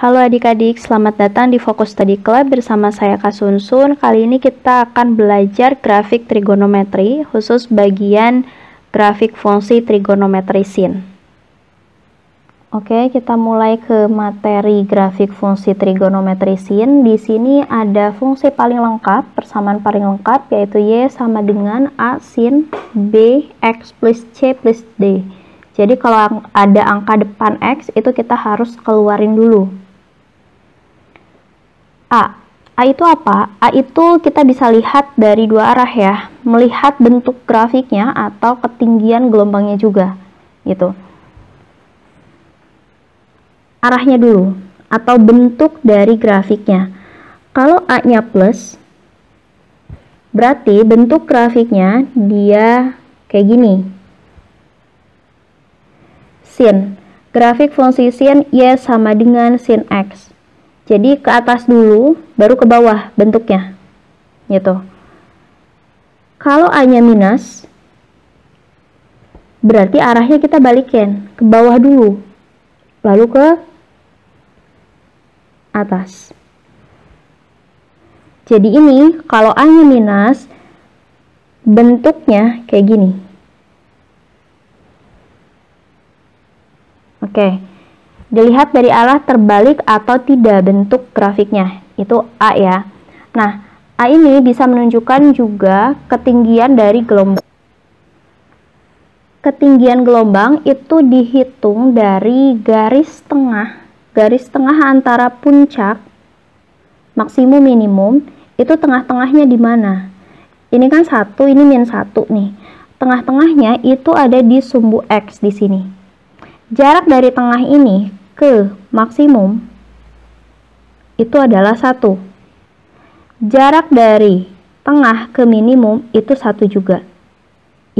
Halo adik-adik, selamat datang di Fokus Study Club bersama saya Kak Sunsun. Kali ini kita akan belajar grafik trigonometri, khusus bagian grafik fungsi trigonometri sin. Oke, kita mulai ke materi grafik fungsi trigonometri sin. Di sini ada fungsi paling lengkap, persamaan paling lengkap, yaitu Y sama dengan A sin B X plus C plus D. Jadi kalau ada angka depan X, itu kita harus keluarin dulu. A itu apa? A itu kita bisa lihat dari dua arah ya, melihat bentuk grafiknya atau ketinggian gelombangnya juga, gitu. Arahnya dulu, atau bentuk dari grafiknya. Kalau A-nya plus, berarti bentuk grafiknya dia kayak gini. Sin, grafik fungsi sin Y sama dengan sin X. Jadi ke atas dulu, baru ke bawah bentuknya, gitu. Kalau A-nya minus, berarti arahnya kita balikin, ke bawah dulu, lalu ke atas. Jadi ini, kalau A-nya minus, bentuknya kayak gini. Oke. Dilihat dari arah terbalik atau tidak bentuk grafiknya, itu A ya. Nah, A ini bisa menunjukkan juga ketinggian dari gelombang. Ketinggian gelombang itu dihitung dari garis tengah antara puncak, maksimum minimum, itu tengah-tengahnya di mana? Ini kan 1, ini min 1 nih. Tengah-tengahnya itu ada di sumbu X di sini. Jarak dari tengah ini ke maksimum itu adalah 1. Jarak dari tengah ke minimum itu 1 juga.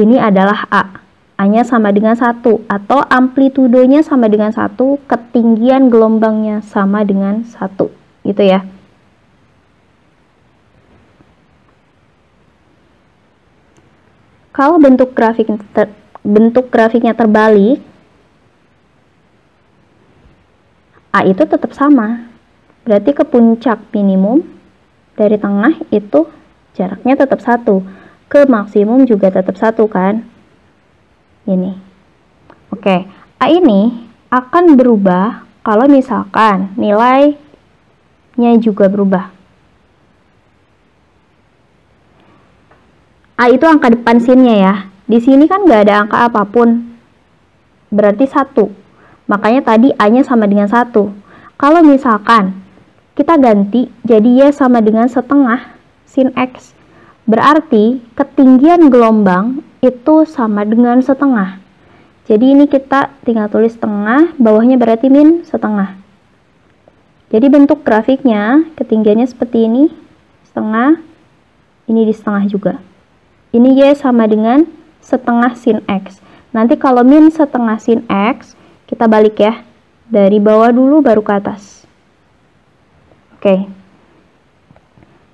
Ini adalah A. A-nya sama dengan 1 atau amplitudonya sama dengan 1, ketinggian gelombangnya sama dengan 1. Gitu ya. Kalau bentuk grafiknya terbalik, A itu tetap sama, berarti ke puncak minimum dari tengah itu jaraknya tetap 1, ke maksimum juga tetap 1 kan, ini. Oke, A ini akan berubah kalau misalkan nilainya juga berubah. A itu angka depan sinnya ya, di sini kan nggak ada angka apapun, berarti 1. Makanya tadi A-nya sama dengan 1. Kalau misalkan kita ganti jadi Y sama dengan setengah sin X, berarti ketinggian gelombang itu sama dengan setengah. Jadi ini kita tinggal tulis setengah, bawahnya berarti min setengah. Jadi bentuk grafiknya ketinggiannya seperti ini, setengah, ini di setengah juga. Ini Y sama dengan setengah sin X. Nanti kalau min setengah sin X, kita balik ya, dari bawah dulu baru ke atas. Oke.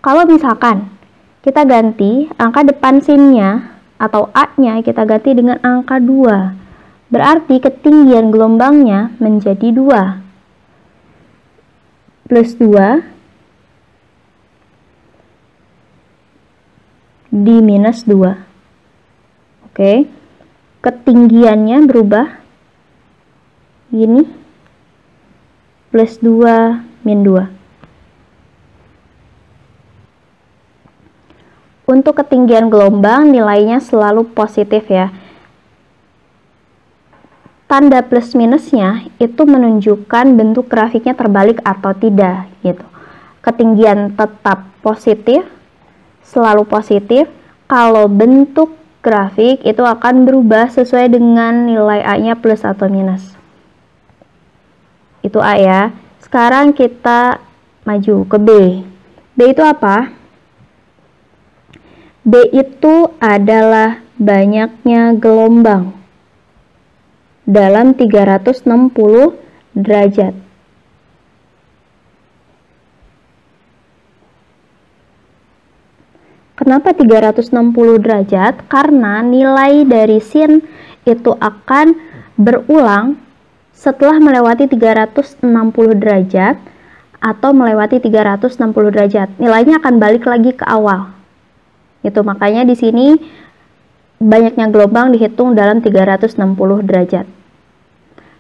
Kalau misalkan kita ganti angka depan sinnya atau A-nya kita ganti dengan angka 2, berarti ketinggian gelombangnya menjadi 2. Plus 2 di minus 2. Oke. Ketinggiannya berubah gini, plus 2 min 2. Untuk ketinggian gelombang nilainya selalu positif ya. Tanda plus minusnya itu menunjukkan bentuk grafiknya terbalik atau tidak gitu. Ketinggian tetap positif, selalu positif. Kalau bentuk grafik itu akan berubah sesuai dengan nilai A-nya plus atau minus. Itu A ya. Sekarang kita maju ke B. B itu apa? B itu adalah banyaknya gelombang dalam 360 derajat. Kenapa 360 derajat? Karena nilai dari sin itu akan berulang setelah melewati 360 derajat atau melewati 360 derajat. Nilainya akan balik lagi ke awal. Itu makanya di sini banyaknya gelombang dihitung dalam 360 derajat.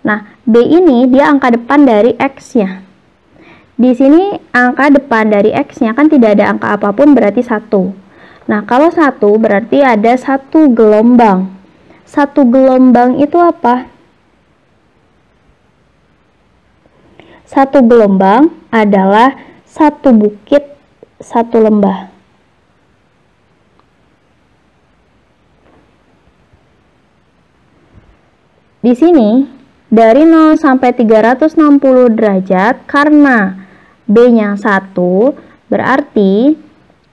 Nah, B ini dia angka depan dari X-nya. Di sini angka depan dari X-nya kan tidak ada angka apapun, berarti 1. Nah, kalau 1 berarti ada 1 gelombang. 1 gelombang itu apa? 1 gelombang adalah 1 bukit, 1 lembah. Di sini, dari 0 sampai 360 derajat, karena B-nya 1, berarti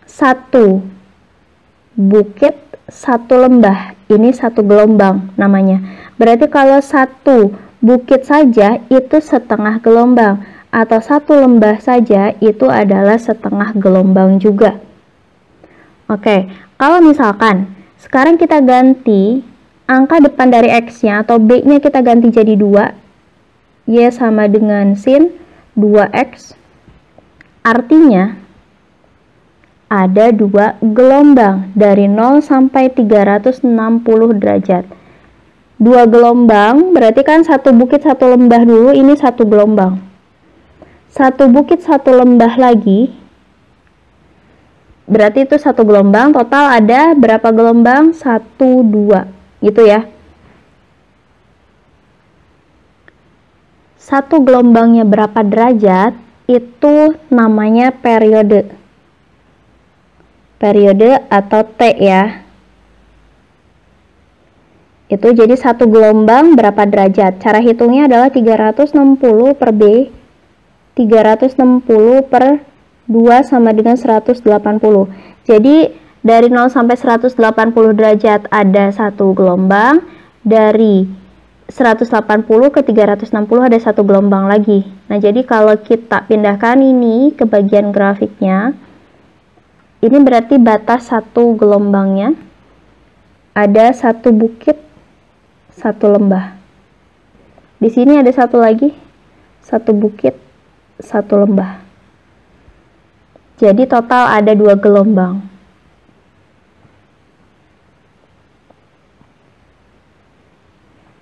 1 bukit, 1 lembah. Ini 1 gelombang namanya. Berarti kalau 1 bukit saja itu setengah gelombang, atau 1 lembah saja itu adalah setengah gelombang juga. Oke, kalau misalkan sekarang kita ganti angka depan dari X-nya atau B-nya kita ganti jadi 2, Y sama dengan sin 2X, artinya ada 2 gelombang dari 0 sampai 360 derajat. 2 gelombang berarti kan 1 bukit 1 lembah dulu, ini 1 gelombang. 1 bukit 1 lembah lagi, berarti itu 1 gelombang. Total ada berapa gelombang? 1, 2, gitu ya. 1 gelombangnya berapa derajat? Itu namanya periode. Periode atau T ya. Itu jadi 1 gelombang berapa derajat? Cara hitungnya adalah 360 per B. 360 per 2 sama dengan 180. Jadi dari 0 sampai 180 derajat ada 1 gelombang. Dari 180 ke 360 ada 1 gelombang lagi. Nah, jadi kalau kita pindahkan ini ke bagian grafiknya, ini berarti batas 1 gelombangnya ada 1 bukit, 1 lembah. Di sini ada 1 lagi, 1 bukit, 1 lembah. Jadi total ada 2 gelombang.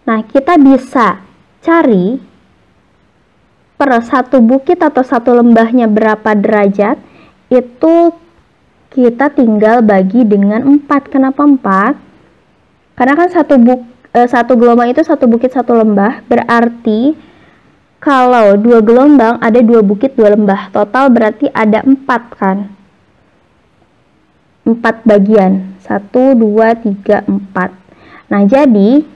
Nah, kita bisa cari per 1 bukit atau 1 lembahnya berapa derajat. Itu kita tinggal bagi dengan 4. Kenapa 4? Karena kan 1 gelombang itu 1 bukit 1 lembah. Berarti kalau 2 gelombang ada 2 bukit 2 lembah. Total berarti ada 4 kan. 4 bagian. 1, 2, 3, 4. Nah, jadi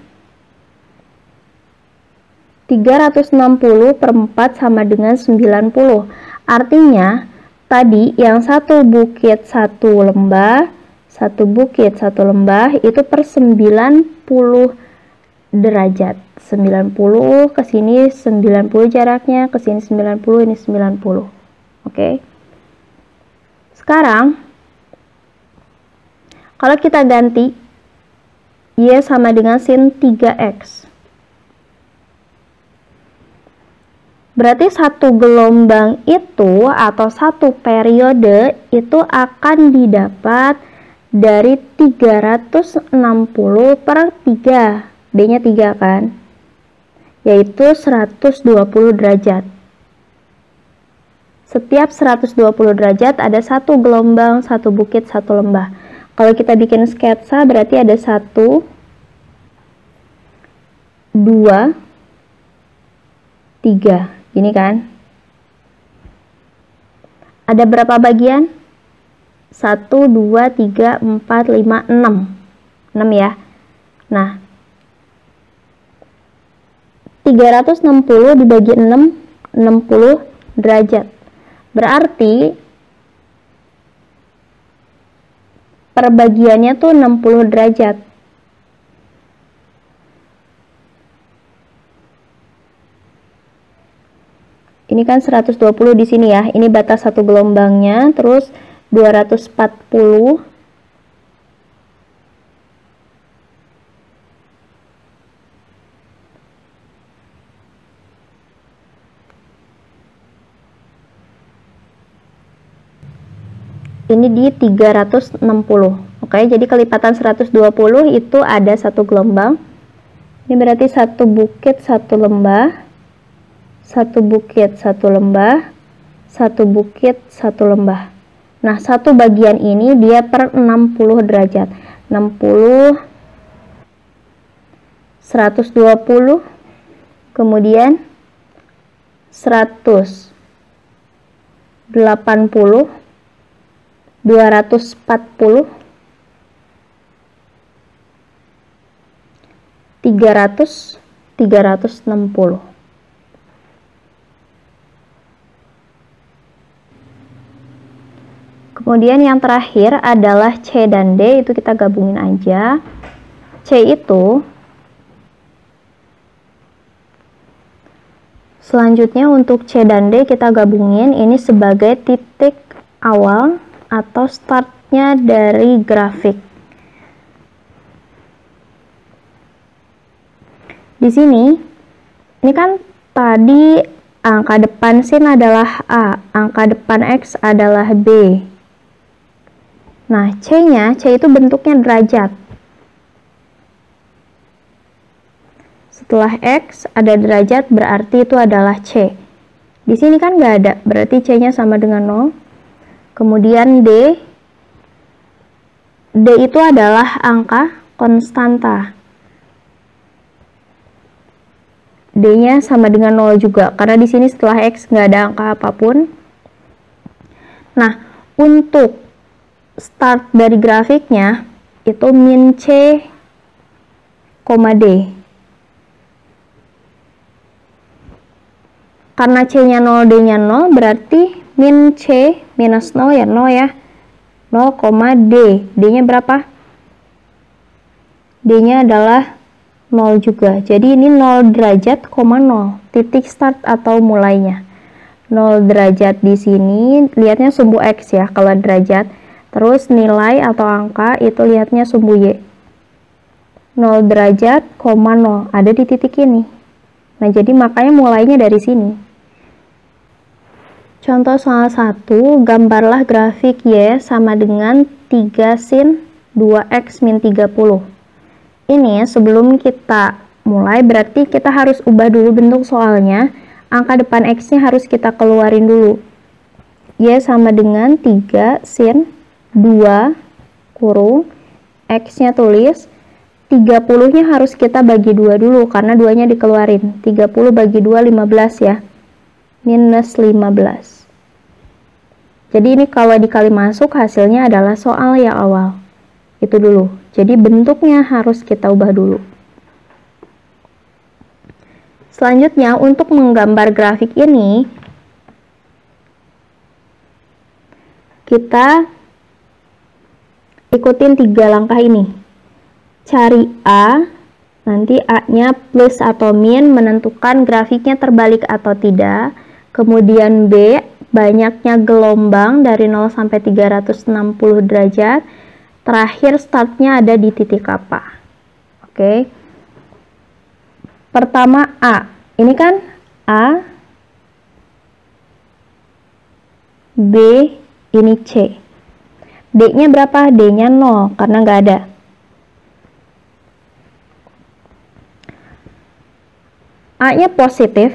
360 per 4 sama dengan 90. Artinya, tadi yang 1 bukit 1 lembah, 1 bukit 1 lembah, itu per 90 derajat. 90 ke sini 90 jaraknya, ke sini 90, ini 90. Oke. Sekarang, kalau kita ganti, Y sama dengan sin 3X. Berarti 1 gelombang itu atau 1 periode itu akan didapat dari 360 per 3. B-nya 3 kan? Yaitu 120 derajat. Setiap 120 derajat ada 1 gelombang, 1 bukit, 1 lembah. Kalau kita bikin sketsa berarti ada 1, 2, 3. Ini kan, ada berapa bagian? 1, 2, 3, 4, 5, 6. 6 ya. Nah, 360 dibagi 6, 60 derajat. Berarti perbagiannya tuh 60 derajat. Ini kan 120 di sini ya. Ini batas 1 gelombangnya, terus 240 . ini di 360. Oke, jadi kelipatan 120 itu ada satu gelombang. Ini berarti satu bukit satu lembah, satu bukit satu lembah, satu bukit satu lembah. Nah, satu bagian ini dia per 60 derajat. 60, 120, kemudian 100, 80, 240, 300, 360. Kemudian yang terakhir adalah C dan D, itu kita gabungin aja. C itu selanjutnya untuk C dan D kita gabungin ini sebagai titik awal atau startnya dari grafik. Di sini, ini kan tadi angka depan sin adalah A, angka depan X adalah B. Nah, C-nya, C itu bentuknya derajat. Setelah X ada derajat, berarti itu adalah C. Di sini kan nggak ada, berarti C-nya sama dengan 0. Kemudian D, D itu adalah angka konstanta. D-nya sama dengan 0 juga, karena di sini setelah X nggak ada angka apapun. Nah, untuk start dari grafiknya, itu min C, D. Karena C-nya 0, D-nya 0, berarti min C minus 0 ya, 0 ya. 0, D. D-nya berapa? D-nya adalah 0 juga. Jadi ini 0 derajat, 0, titik start atau mulainya. 0 derajat di sini lihatnya sumbu X ya kalau derajat. Terus nilai atau angka itu lihatnya sumbu Y. 0 derajat, 0 ada di titik ini. Nah, jadi makanya mulainya dari sini. Contoh soal 1, gambarlah grafik Y sama dengan 3 sin 2X min 30. Ini sebelum kita mulai berarti kita harus ubah dulu bentuk soalnya. Angka depan X-nya harus kita keluarin dulu. Y sama dengan 3 sin 2 kurung X-nya tulis. 30-nya harus kita bagi 2 dulu karena 2-nya dikeluarin. 30 bagi 2, 15 ya. Minus 15. Jadi ini kalau dikali masuk hasilnya adalah soal yang awal. Itu dulu. Jadi bentuknya harus kita ubah dulu. Selanjutnya untuk menggambar grafik ini, kita ikutin 3 langkah ini. Cari A, nanti A-nya plus atau min, menentukan grafiknya terbalik atau tidak. Kemudian B, banyaknya gelombang dari 0 sampai 360 derajat. Terakhir startnya ada di titik apa? Oke. Pertama A. Ini kan A, B, ini C. D-nya berapa? D-nya 0 karena nggak ada. A-nya positif.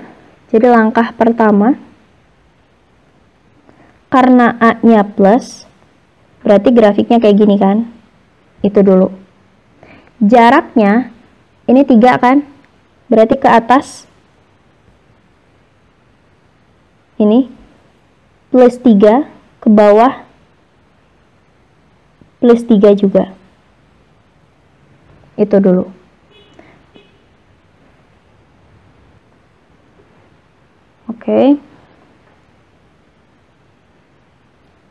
Jadi langkah pertama. Karena A-nya plus, berarti grafiknya kayak gini kan? Itu dulu. Jaraknya, ini 3 kan? Berarti ke atas. Ini. Plus 3. Ke bawah. Plus 3 juga. Itu dulu. Oke.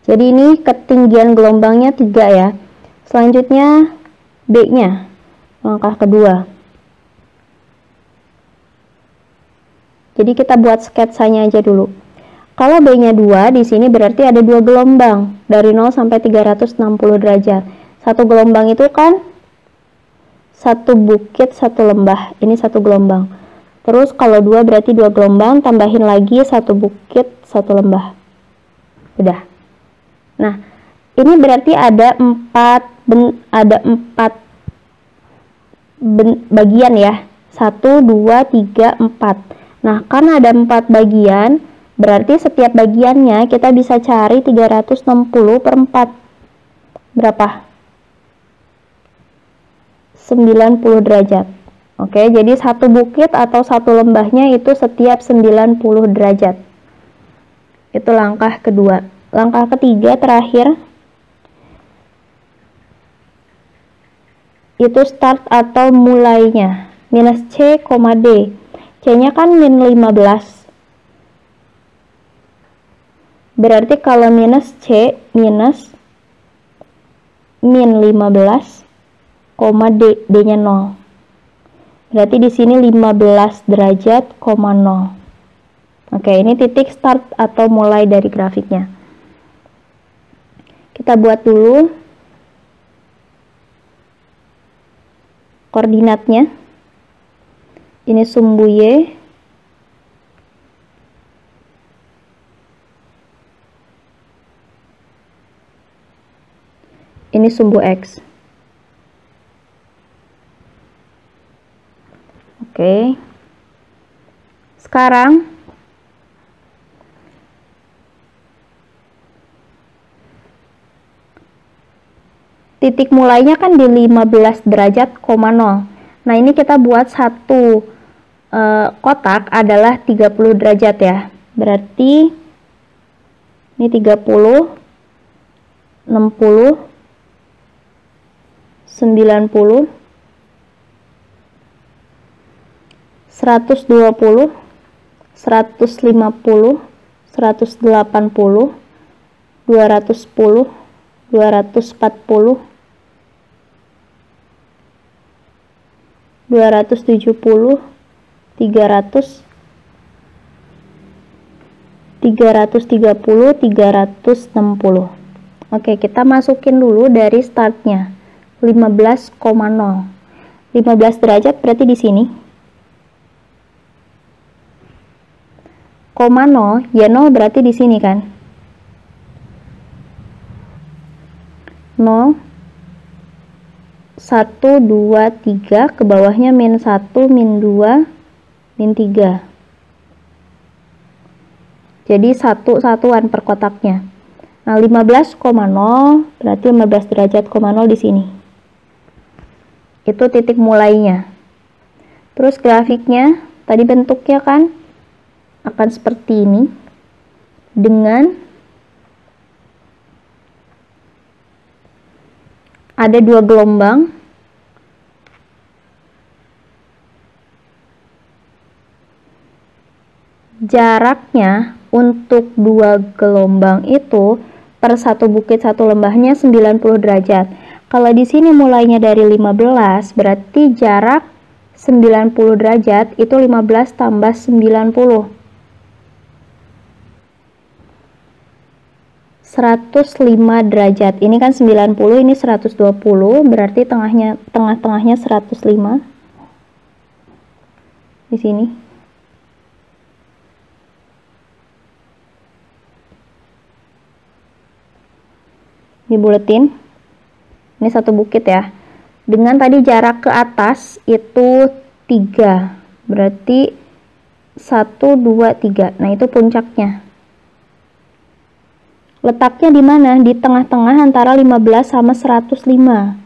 Jadi ini ketinggian gelombangnya 3 ya. Selanjutnya B-nya, langkah kedua. Jadi kita buat sketsanya aja dulu. Kalau B-nya 2, di sini berarti ada 2 gelombang dari 0 sampai 360 derajat. Satu gelombang itu kan satu bukit, satu lembah. Ini satu gelombang. Terus kalau 2 berarti 2 gelombang, tambahin lagi satu bukit, satu lembah. Udah. Nah, Ini berarti ada empat bagian ya. 1, 2, 3, 4. Nah, karena ada 4 bagian, berarti setiap bagiannya kita bisa cari 360 per 4. Berapa? 90 derajat. Oke, jadi satu bukit atau satu lembahnya itu setiap 90 derajat. Itu langkah kedua. Langkah ketiga terakhir, itu start atau mulainya. Minus C, D. C-nya kan min 15. Berarti kalau minus C, minus min 15, D, D-nya 0. Berarti di sini 15 derajat, 0. Oke, ini titik start atau mulai dari grafiknya. Kita buat dulu koordinatnya. Ini sumbu Y, ini sumbu X. Oke. Sekarang titik mulainya kan di 15 derajat, 0. Nah, ini kita buat satu kotak adalah 30 derajat ya. Berarti ini 30, 60, 90, 120, 150, 180, 210, 240, 270, 300, 330, 360. Oke, kita masukin dulu dari startnya 15,0. 15 derajat berarti di sini. 0, ya 0 berarti di sini kan. 0, 1, 2, 3, ke bawahnya min 1, min 2, min 3. Jadi satuan per kotaknya. Nah, 15,0 berarti 15 derajat, 0 di sini. Itu titik mulainya. Terus grafiknya, tadi bentuknya kan akan seperti ini. Dengan ada 2 gelombang. Jaraknya untuk 2 gelombang itu per satu bukit satu lembahnya 90 derajat. Kalau di sini mulainya dari 15, berarti jarak 90 derajat itu 15 tambah 90. 105 derajat. Ini kan 90, ini 120, berarti tengah-tengahnya 105. Di sini. Dibuletin. Ini satu bukit ya. Dengan tadi jarak ke atas itu 3. Berarti 1, 2, 3. Nah, itu puncaknya. Letaknya di mana? Di tengah-tengah antara 15 sama 105.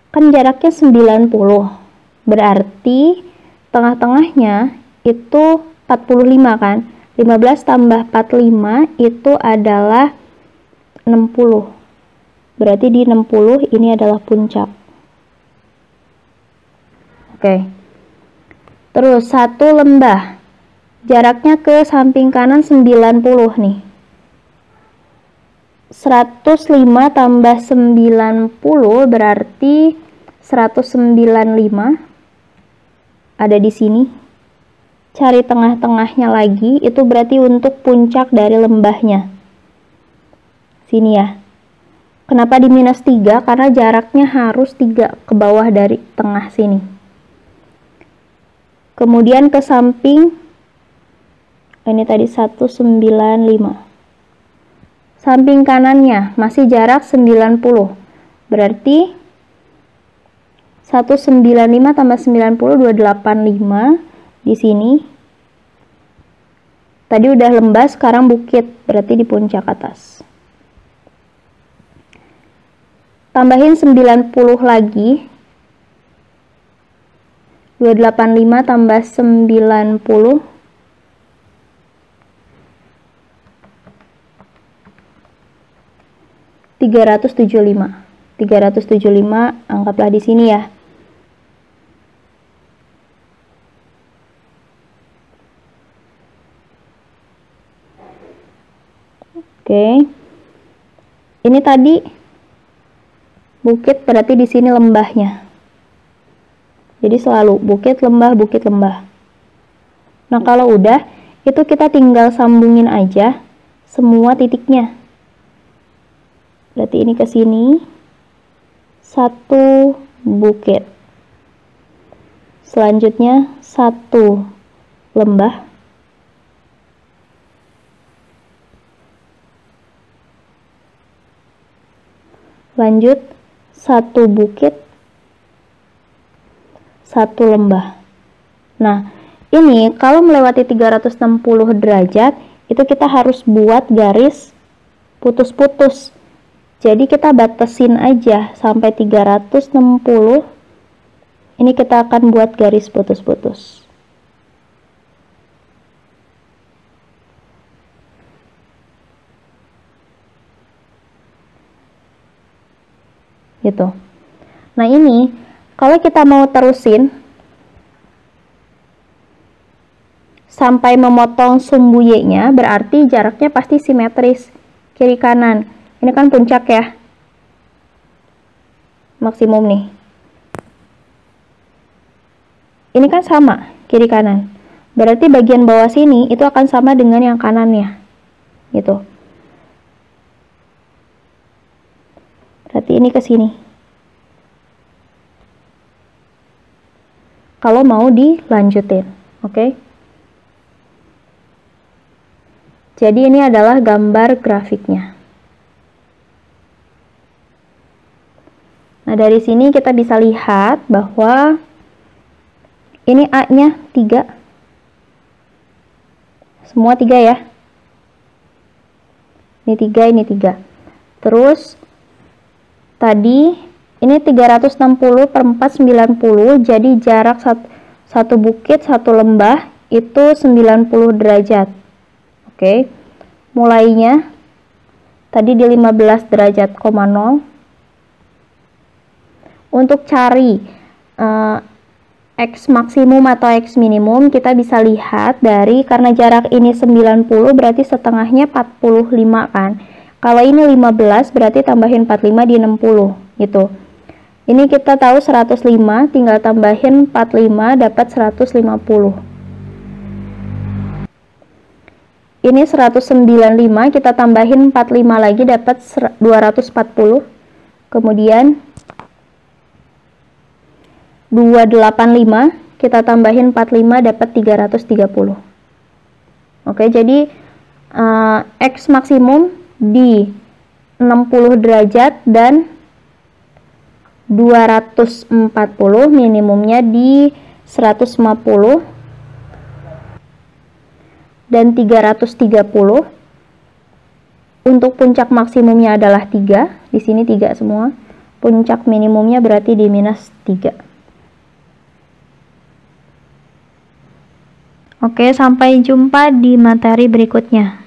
Kan jaraknya 90. Berarti tengah-tengahnya itu 45 kan? 15 tambah 45 itu adalah 60. Berarti di 60 ini adalah puncak. Oke. Terus satu lembah. Jaraknya ke samping kanan 90 nih. 105 tambah 90 berarti 195. Ada di sini. Cari tengah-tengahnya lagi, itu berarti untuk puncak dari lembahnya. Sini ya. Kenapa di minus 3? Karena jaraknya harus 3 ke bawah dari tengah sini. Kemudian ke samping, ini tadi 195. Samping kanannya masih jarak 90. Berarti 195 tambah 90, 285 di sini. Tadi udah lembah, sekarang bukit, berarti di puncak atas. Tambahin 90 lagi. 285 tambah 90. 375 anggaplah di sini ya. Oke. Ini tadi bukit, berarti di sini lembahnya. Jadi selalu bukit lembah bukit lembah. Nah, kalau udah itu kita tinggal sambungin aja semua titiknya. Berarti ini ke sini, satu bukit. Selanjutnya satu lembah. Lanjut satu bukit, satu lembah. Nah, ini kalau melewati 360 derajat, itu kita harus buat garis putus-putus. Jadi kita batasin aja sampai 360. Ini kita akan buat garis putus-putus. Gitu. Nah, ini kalau kita mau terusin sampai memotong sumbu Y-nya, berarti jaraknya pasti simetris kiri kanan. Ini kan puncak ya, maksimum nih. Ini kan sama kiri kanan, berarti bagian bawah sini itu akan sama dengan yang kanannya, gitu. Berarti ini ke sini. Kalau mau dilanjutin, oke? Jadi ini adalah gambar grafiknya. Nah, dari sini kita bisa lihat bahwa ini A-nya 3. Semua 3 ya. Ini 3, ini 3. Terus, tadi ini 360 per 4, 90. Jadi jarak satu bukit, satu lembah itu 90 derajat. Oke. Mulainya, tadi di 15 derajat, 0. Untuk cari X maksimum atau X minimum, kita bisa lihat dari, karena jarak ini 90, berarti setengahnya 45 kan. Kalau ini 15, berarti tambahin 45 di 60, gitu. Ini kita tahu 105, tinggal tambahin 45, dapat 150. Ini 195, kita tambahin 45 lagi, dapat 240. Kemudian 285, kita tambahin 45, dapat 330. Oke, jadi X maksimum di 60 derajat dan 240, minimumnya di 150 dan 330. Untuk puncak maksimumnya adalah 3, di sini 3 semua. Puncak minimumnya berarti di minus 3. Oke, sampai jumpa di materi berikutnya.